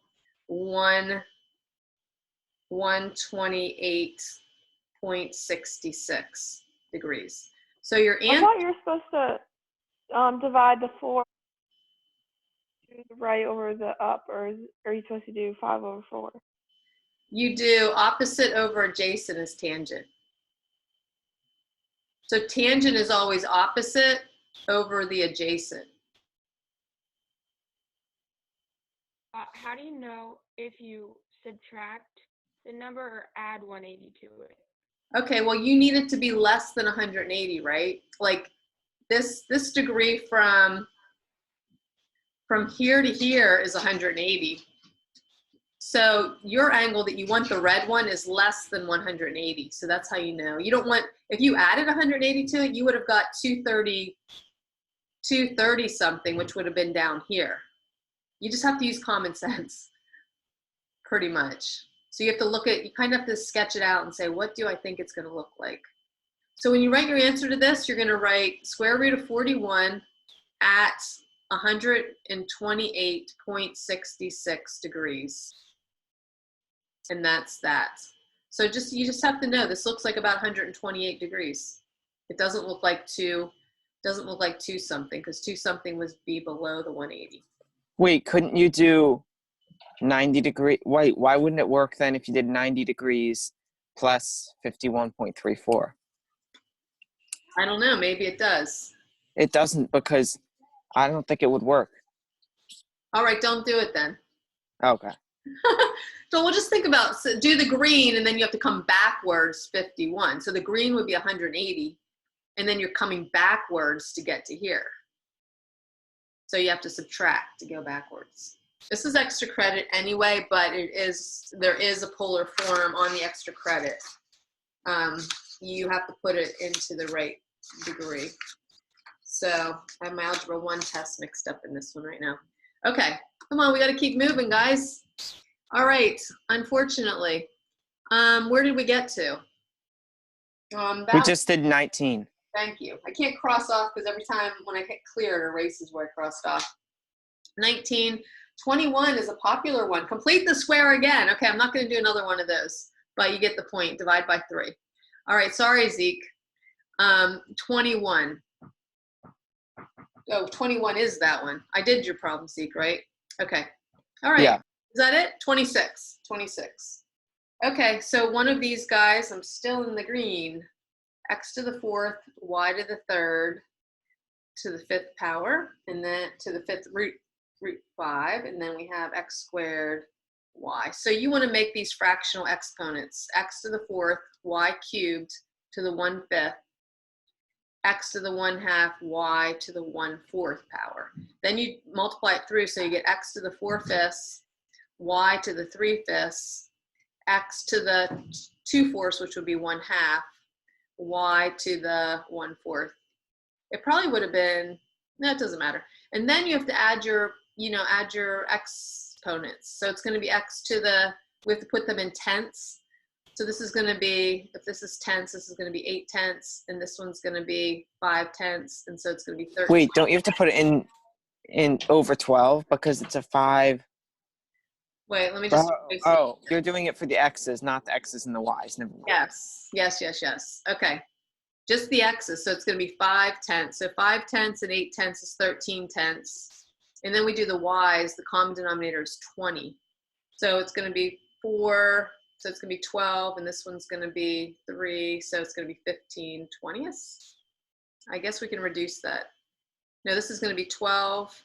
128.66 degrees. So your
I
answer,
thought you were supposed to divide the 4 to the right over the up, or are you supposed to do 5 over 4?
you do opposite over adjacent is tangent. So tangent is always opposite over the adjacent.
How do you know if you subtract the number or add 180 to it?
Okay, well, you need it to be less than 180, right? Like this degree from here to here is 180. So your angle that you want, the red one, is less than 180. So that's how you know. You don't want, if you added 180 to it, you would have got 230 something, which would have been down here. You just have to use common sense, pretty much. So you have to look at, you kind of have to sketch it out and say, what do I think it's going to look like? So when you write your answer to this, you're going to write square root of 41 at 128.66 degrees. And that's that. So you just have to know this looks like about 128 degrees. It doesn't look like 2 something, because 2 something would be below the 180.
Wait, couldn't you do 90 degree? Wait, why wouldn't it work then if you did 90 degrees plus 51.34?
I don't know, maybe it does.
It doesn't, because I don't think it would work.
All right, don't do it then.
Okay.
So we'll just think about, so do the green and then you have to come backwards 51. So the green would be 180 and then you're coming backwards to get to here. So you have to subtract to go backwards. This is extra credit anyway, but there is a polar form on the extra credit. You have to put it into the right degree. So I have my Algebra 1 test mixed up in this one right now. Okay, come on, we got to keep moving, guys. All right, unfortunately, where did we get to?
We just did 19.
Thank you. I can't cross off because every time when I hit clear, it erases where I crossed off. 19. 21 is a popular one. Complete the square again. Okay, I'm not going to do another one of those, but you get the point. Divide by 3. All right, sorry, Zeke. 21. Oh, 21 is that one. I did your problem, Zeke, right? Okay. All right.
Yeah.
Is that it? 26. 26. Okay, so one of these guys, I'm still in the green. X to the 4th, y to the 3rd, to the 5th power, and then to the 5th root 5, and then we have x squared y. So you want to make these fractional exponents. X to the 4th, y cubed to the 1/5, x to the 1/2, y to the 1/4 power. Then you multiply it through, so you get x to the 4/5, y to the 3/5, x to the 2/4, which would be 1/2, y to the 1/4. It probably would have been, no, it doesn't matter. And then you have to add your, add your exponents. So it's going to be x to the, we have to put them in tenths. So this is going to be, if this is tenths, this is going to be 8 tenths, and this one's going to be 5 tenths, and so it's going to be 13.
Wait, don't you have to put it in over 12 because it's a 5?
Wait, let me just.
Oh, you're doing it for the x's, not the x's and the y's. Never mind.
Yes. Okay. Just the x's. So it's going to be 5 tenths. So 5 tenths and 8 tenths is 13 tenths. And then we do the y's. The common denominator is 20. So it's going to be 4. So it's going to be 12. And this one's going to be 3. So it's going to be 15 20ths. I guess we can reduce that. No, this is going to be 12.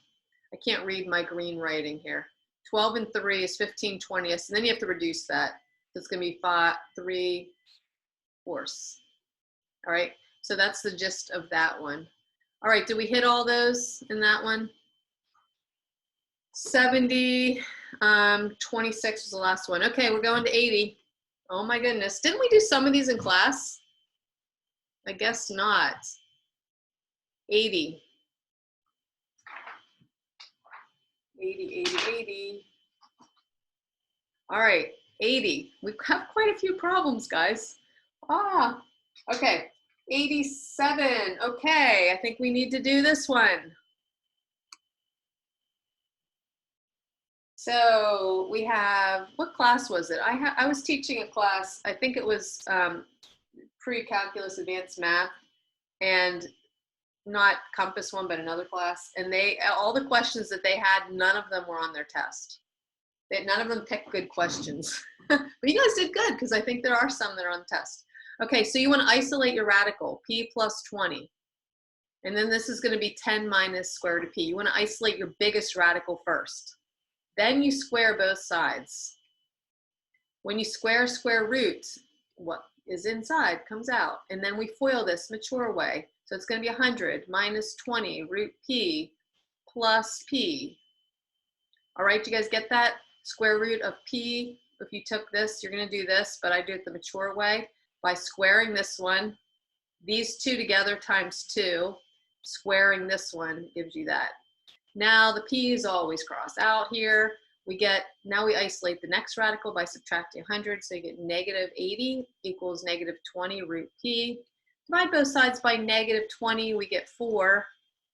I can't read my green writing here. 12 and 3 is 15 20ths. And then you have to reduce that. So it's going to be 3/4. All right, so that's the gist of that one. All right, did we hit all those in that one? 70, 26 was the last one. Okay, we're going to 80. Oh my goodness, didn't we do some of these in class? I guess not. 80. 80. All right, 80. We have quite a few problems, guys. Okay, 87. Okay, I think we need to do this one. So we have, what class was it? I was teaching a class, I think it was pre-calculus advanced math, and not Compass one, but another class. And all the questions that they had, none of them were on their test. None of them picked good questions. But you guys did good, because I think there are some that are on the test. Okay, so you want to isolate your radical, p plus 20. And then this is going to be 10 minus square root of p. You want to isolate your biggest radical first. Then you square both sides. When you square square root, what is inside comes out. And then we FOIL this mature way. So it's going to be 100 minus 20 root p plus p. All right, do you guys get that? Square root of p, if you took this, you're going to do this, but I do it the mature way. By squaring this one, these two together times 2, squaring this one gives you that. Now the p's always cross out here. Now we isolate the next radical by subtracting 100, so you get negative 80 equals negative 20 root p. Divide both sides by negative 20, we get 4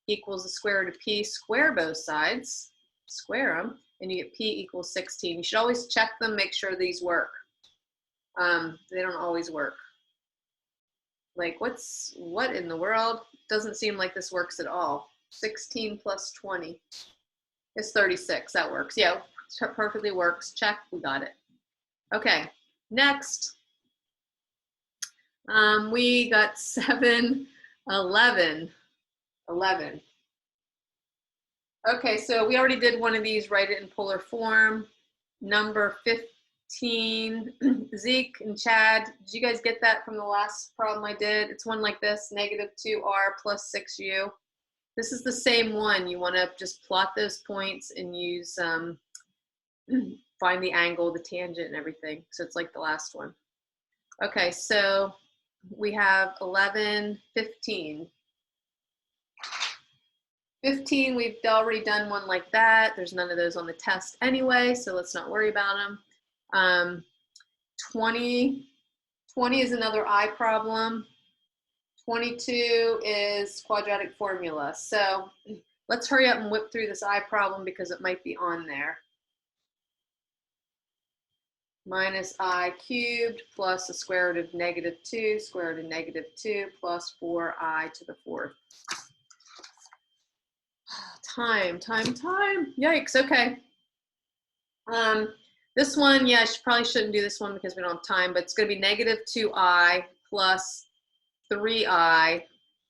equals the square root of p. Square both sides, square them, and you get p equals 16. You should always check them, make sure these work. They don't always work. Like, what in the world? Doesn't seem like this works at all. 16 plus 20 is 36. That works. Yeah, perfectly works. Check. We got it. Okay. Next, we got 7, 11. Okay, so we already did one of these. Write it in polar form. Number Zeke and Chad, did you guys get that from the last problem I did? It's one like this, -2r plus 6u. This is the same one. You want to just plot those points and use, find the angle, the tangent, and everything. So it's like the last one. Okay, so we have 11, 15. 15, we've already done one like that. There's none of those on the test anyway, so let's not worry about them. 20 is another I problem. 22 is quadratic formula. So let's hurry up and whip through this I problem because it might be on there. Minus I cubed plus the square root of -2, square root of -2 plus 4I to the 4th. Time. Yikes, okay. This one, yeah, probably shouldn't do this one because we don't have time, but it's gonna be -2I plus 3I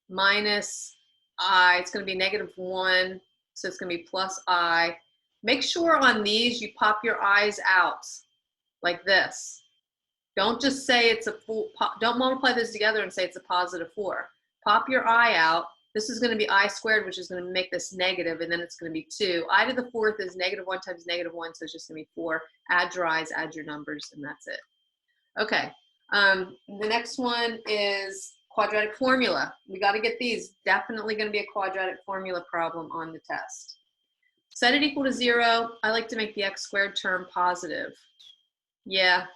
minus I. It's gonna be -1, so it's gonna be plus I. Make sure on these you pop your I's out like this. Don't just say it's a full, don't multiply this together and say it's a +4. Pop your I out. This is going to be I squared, which is going to make this negative, and then it's going to be 2. I to the 4th is -1 times -1, so it's just going to be 4. Add your I's, add your numbers, and that's it. Okay, the next one is quadratic formula. We got to get these. Definitely going to be a quadratic formula problem on the test. Set it equal to 0. I like to make the x squared term positive. Yeah,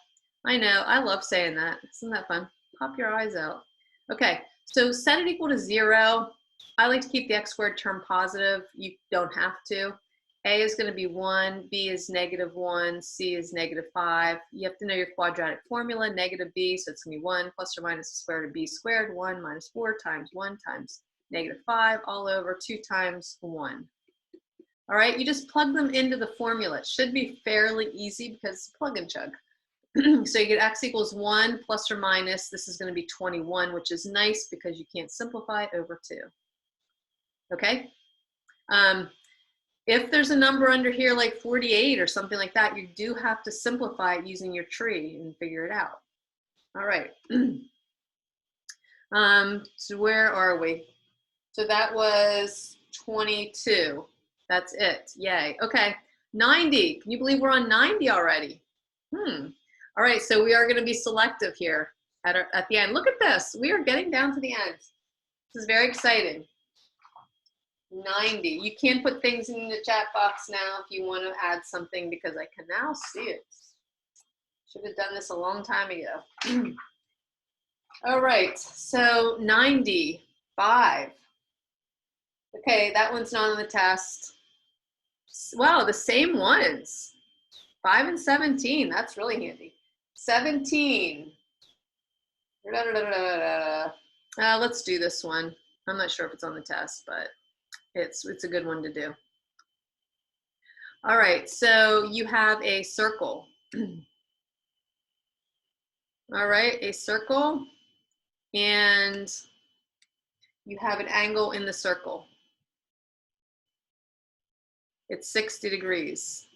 I know. I love saying that. Isn't that fun? Pop your eyes out. Okay, so set it equal to 0. I like to keep the x squared term positive. You don't have to. A is going to be 1, B is -1, C is -5. You have to know your quadratic formula, -b, so it's going to be 1 plus or minus the square root of b squared, 1 minus 4 times 1 times -5, all over 2 times 1. All right, you just plug them into the formula. It should be fairly easy because it's plug and chug. So you get x equals 1 plus or minus, this is going to be 21, which is nice because you can't simplify over 2. Okay? If there's a number under here like 48 or something like that, you do have to simplify it using your tree and figure it out. All right. So where are we? So that was 22. That's it. Yay. Okay. 90. Can you believe we're on 90 already? All right. So we are going to be selective here at the end. Look at this. We are getting down to the end. This is very exciting. 90. You can put things in the chat box now if you want to add something because I can now see it. Should have done this a long time ago. All right, so 95. Okay, that one's not on the test. Wow, the same ones. 5 and 17, that's really handy. 17. Let's do this one. I'm not sure if it's on the test, but it's a good one to do. All right, so you have a circle. All right, a circle, and you have an angle in the circle. It's 60 degrees.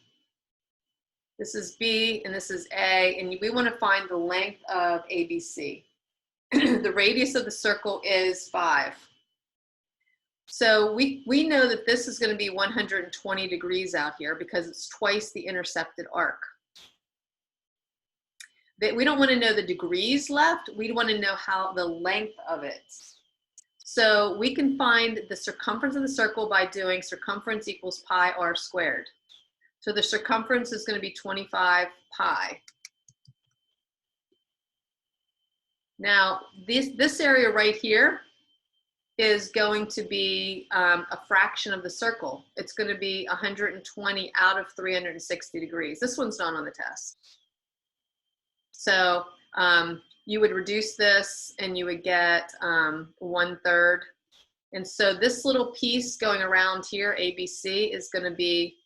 This is B and this is A, and we want to find the length of ABC. The radius of the circle is 5. So we know that this is going to be 120 degrees out here because it's twice the intercepted arc. That we don't want to know the degrees left, we want to know how the length of it. So we can find the circumference of the circle by doing circumference equals pi r squared. So the circumference is going to be 25 pi. Now this area right here is going to be a fraction of the circle. It's going to be 120 out of 360 degrees. This one's not on the test. So you would reduce this and you would get 1/3. And so this little piece going around here, ABC, is going to be,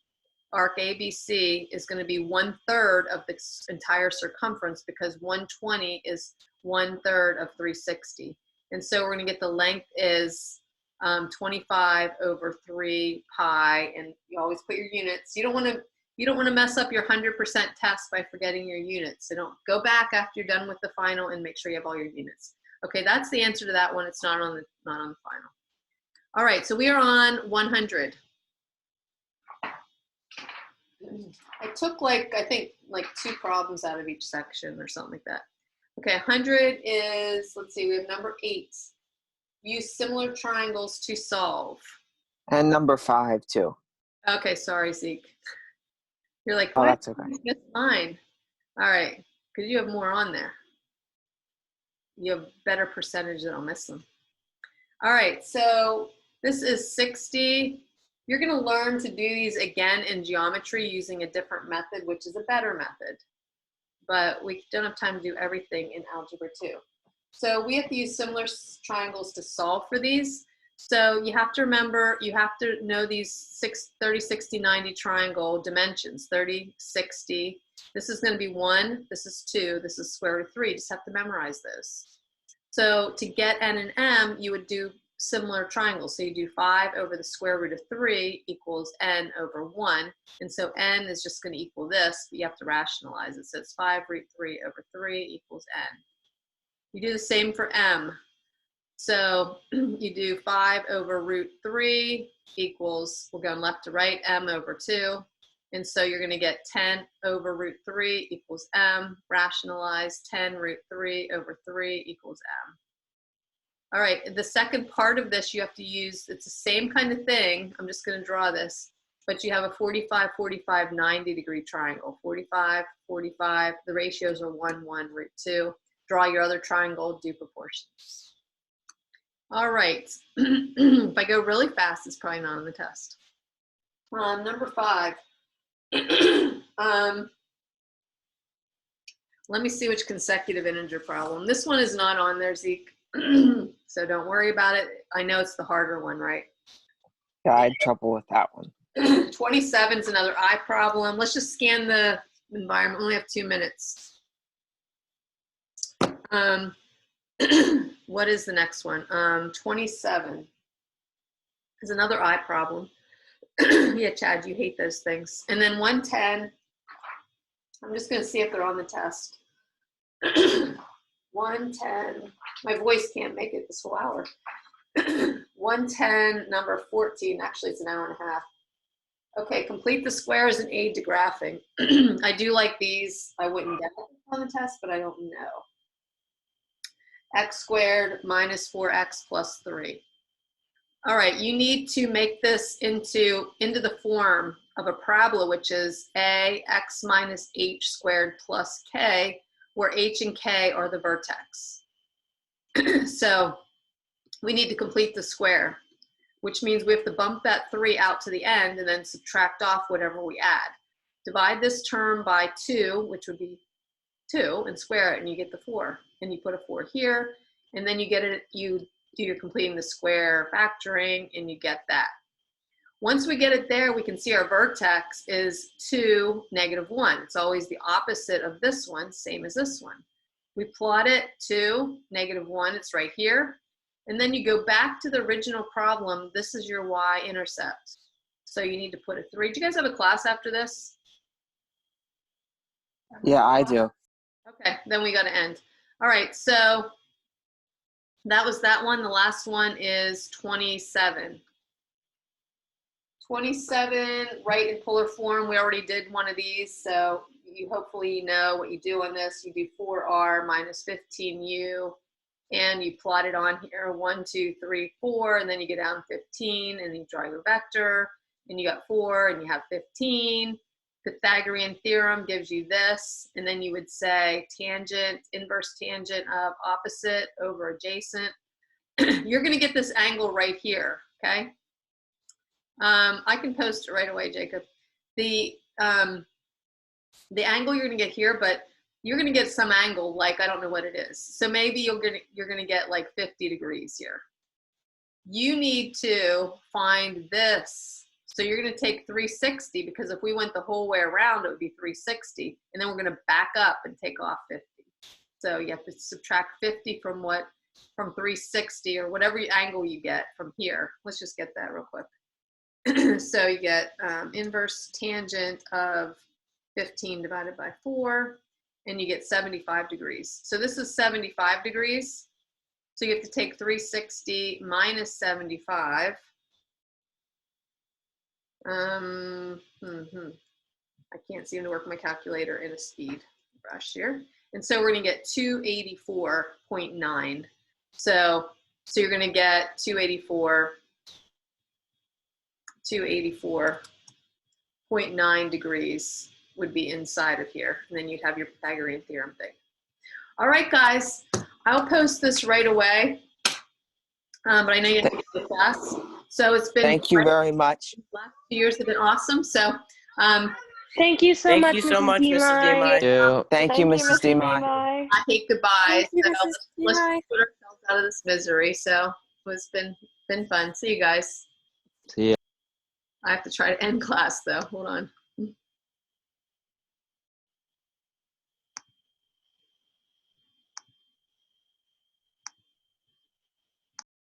arc ABC is going to be 1/3 of the entire circumference because 120 is 1/3 of 360. And so we're going to get the length is 25 over 3 pi, and you always put your units. You don't want You don't want to mess up your 100% test by forgetting your units. So don't go back after you're done with the final and make sure you have all your units. Okay, that's the answer to that one. It's not on the final. All right, so we are on 100. I took like, I think like 2 problems out of each section or something like that. Okay, 100 is, let's see, we have number 8. Use similar triangles to solve.
And number 5 too.
Okay, sorry, Zeke. You're like,
Oh,
what?
that's okay.
That's fine. All right, because you have more on there. You have better percentage that I'll miss them. All right, so this is 60. You're going to learn to do these again in geometry using a different method, which is a better method. But we don't have time to do everything in Algebra 2. So we have to use similar triangles to solve for these. So you have to remember, you have to know these 30, 60, 90 triangle dimensions, 30, 60. This is going to be 1, this is 2, this is square root of 3. Just have to memorize those. So to get n and m, you would do similar triangles. So you do 5 over the square root of 3 equals n over 1. And so n is just going to equal this, but you have to rationalize it. So it's 5 root 3 over 3 equals n. You do the same for m. So you do 5 over root 3 equals, we're going left to right, m over 2. And so you're going to get 10 over root 3 equals m. Rationalize 10 root 3 over 3 equals m. All right, the second part of this you have to use, it's the same kind of thing. I'm just going to draw this. But you have a 45, 45, 90 degree triangle. 45, 45, the ratios are 1, 1, root 2. Draw your other triangle, do proportions. All right, if I go really fast, it's probably not on the test. Number 5. Let me see which consecutive integer problem. This one is not on there, Zeke, so don't worry about it. I know it's the harder one, right?
Yeah, I had trouble with that one.
27 is another I problem. Let's just scan the environment. We only have 2 minutes. What is the next one? 27 is another I problem. Yeah, Chad, you hate those things. And then 110, I'm just going to see if they're on the test. 110, my voice can't make it this whole hour. 110, number 14, actually it's an hour and a half. Okay, complete the squares and aid to graphing. I do like these. I wouldn't get on the test, but I don't know. X squared minus 4x plus 3. All right, you need to make this into the form of a parabola, which is ax minus h squared plus k, where h and k are the vertex. So we need to complete the square, which means we have to bump that 3 out to the end and then subtract off whatever we add. Divide this term by 2, which would be 2, and square it, and you get the 4. And you put a 4 here, and then you get it, you do your completing the square factoring, and you get that. Once we get it there, we can see our vertex is 2, -1. It's always the opposite of this one, same as this one. We plot it 2, -1, it's right here. And then you go back to the original problem. This is your y-intercept. So you need to put a 3. Do you guys have a class after this?
Yeah, I do.
Okay, then we got to end. All right, so that was that one. The last one is 27. 27, write in polar form. We already did one of these, so you hopefully know what you do on this. You do 4r minus 15u, and you plot it on here, 1, 2, 3, 4, and then you get down 15, and you draw your vector, and you got 4, and you have 15. Pythagorean theorem gives you this, and then you would say tangent, inverse tangent of opposite over adjacent. You're going to get this angle right here, okay? I can post it right away, Jacob. The angle you're going to get here, but you're going to get some angle, like I don't know what it is. So maybe you're going to get like 50 degrees here. You need to find this. So you're going to take 360, because if we went the whole way around, it would be 360. And then we're going to back up and take off 50. So you have to subtract 50 from 360, or whatever angle you get from here. Let's just get that real quick. So you get inverse tangent of 15 divided by 4, and you get 75 degrees. So this is 75 degrees. So you have to take 360 minus 75. I can't seem to work my calculator in a speed brush here. And so we're going to get 284.9. So you're going to get 284.9 degrees would be inside of here. And then you'd have your Pythagorean theorem thing. All right, guys, I'll post this right away. But I know you have to get to class. So it's been.
Thank you very much.
The last 2 years have been awesome. So
Thank you so
Thank
much,
you so much, Mrs.
Demai.
Yeah.
Thank you, Mrs. Demai.
I hate goodbyes.
Thank you,
So
Mrs.
let's
Demai.
put ourselves out of this misery. So it's been fun. See you guys.
See ya.
I have to try to end class though. Hold on.